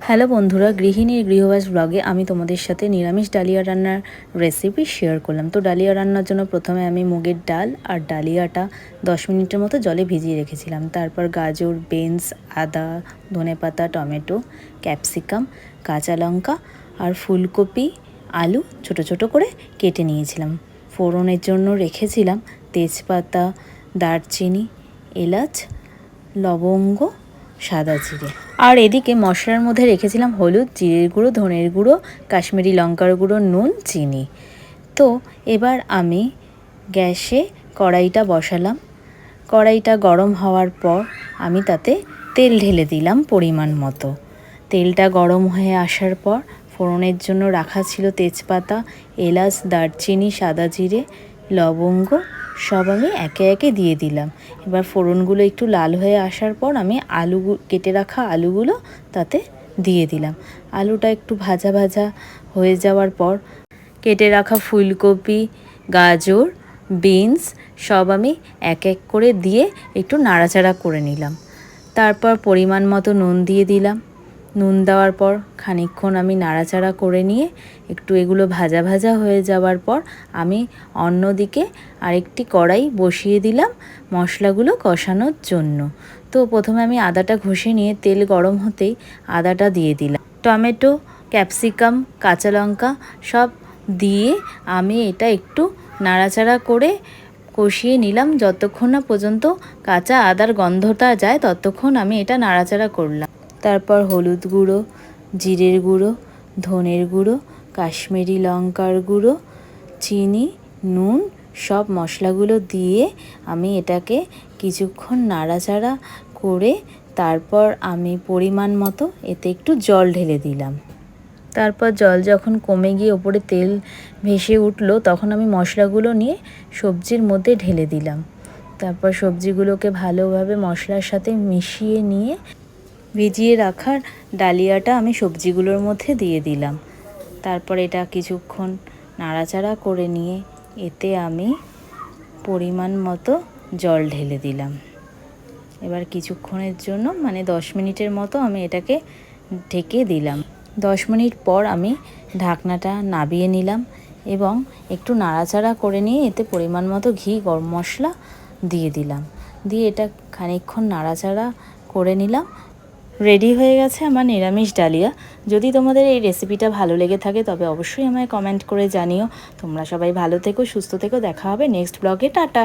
Hello বন্ধুরা, গৃহিণীর গৃহবাস ব্লগে আমি তোমাদের সাথে নিরামিষ ডালিয়া রান্নার রেসিপি শেয়ার করলাম। তো ডালিয়া রান্নার জন্য প্রথমে আমি মুগের ডাল আর ডালিয়াটা 10 মিনিটের মতো জলে ভিজিয়ে রেখেছিলাম। তারপর গাজর, বিনস, আদা, ধনেপাতা, টমেটো, ক্যাপসিকাম, কাঁচা লঙ্কা আর ফুলকপি, আলু ছোট ছোট করে কেটে নিয়েছিলাম। ফোড়নের জন্য রেখেছিলাম তেজপাতা, দারচিনি, এলাচ, লবঙ্গ, সাদা জিরে। আর এদিকে মশলার মধ্যে রেখেছিলাম হলুদ, জিরের গুঁড়ো, ধনের গুঁড়ো, কাশ্মীরি লঙ্কার গুঁড়ো, নুন, চিনি। তো এবার আমি গ্যাসে কড়াইটা বসালাম। কড়াইটা গরম হওয়ার পর আমি তাতে তেল ঢেলে দিলাম পরিমাণ মতো। তেলটা গরম হয়ে আসার পর ফোড়নের জন্য রাখা ছিল তেজপাতা, এলাচ, দারচিনি, সাদা জিরে, লবঙ্গ সব আমি একে একে দিয়ে দিলাম। এবার ফোড়নগুলো একটু লাল হয়ে আসার পর আমি কেটে রাখা আলুগুলো তাতে দিয়ে দিলাম। আলুটা একটু ভাজা ভাজা হয়ে যাওয়ার পর কেটে রাখা ফুলকপি, গাজর, বিনস সব আমি এক এক করে দিয়ে একটু নাড়াচাড়া করে নিলাম। তারপর পরিমাণ মতো নুন দিয়ে দিলাম। নুন দেওয়ার পর খানিকক্ষণ আমি নাড়াচাড়া করে নিয়ে একটু এগুলো ভাজা ভাজা হয়ে যাওয়ার পর আমি অন্যদিকে আরেকটি কড়াই বসিয়ে দিলাম মশলাগুলো কষানোর জন্য। তো প্রথমে আমি আদাটা ঘষে নিয়ে তেল গরম হতেই আদাটা দিয়ে দিলাম। টমেটো, ক্যাপসিকাম, কাঁচা লঙ্কা সব দিয়ে আমি এটা একটু নাড়াচাড়া করে কষিয়ে নিলাম। যতক্ষণ না পর্যন্ত কাঁচা আদার গন্ধটা যায় ততক্ষণ আমি এটা নাড়াচাড়া করলাম। তারপর হলুদ গুঁড়ো, জিরের গুঁড়ো, ধনের গুঁড়ো, কাশ্মীরি লঙ্কার গুঁড়ো, চিনি, নুন সব মশলাগুলো দিয়ে আমি এটাকে কিছুক্ষণ নাড়াচাড়া করে তারপর আমি পরিমাণ মতো এতে একটু জল ঢেলে দিলাম। তারপর জল যখন কমে গিয়ে ওপরে তেল ভেসে উঠলো তখন আমি মশলাগুলো নিয়ে সবজির মধ্যে ঢেলে দিলাম। তারপর সবজিগুলোকে ভালোভাবে মশলার সাথে মিশিয়ে নিয়ে ভিজিয়ে রাখার ডালিয়াটা আমি সবজিগুলোর মধ্যে দিয়ে দিলাম। তারপর এটা কিছুক্ষণ নাড়াচাড়া করে নিয়ে এতে আমি পরিমাণ মতো জল ঢেলে দিলাম। এবার কিছুক্ষণের জন্য 10 মিনিটের মতো আমি এটাকে ঢেকে দিলাম। 10 মিনিট পর আমি ঢাকনাটা নাবিয়ে নিলাম এবং একটু নাড়াচাড়া করে নিয়ে এতে পরিমাণ মতো ঘি, গরম মশলা দিয়ে দিলাম। দিয়ে এটা খানিকক্ষণ নাড়াচাড়া করে নিলাম। রেডি হয়ে গেছে আমার নিরামিষ ডালিয়া। যদি তোমাদের এই রেসিপিটা ভালো লেগে থাকে তবে অবশ্যই আমায় কমেন্ট করে জানিও। তোমরা সবাই ভালো থেকো, সুস্থ থেকো। দেখা হবে নেক্সট ব্লগে। টাটা।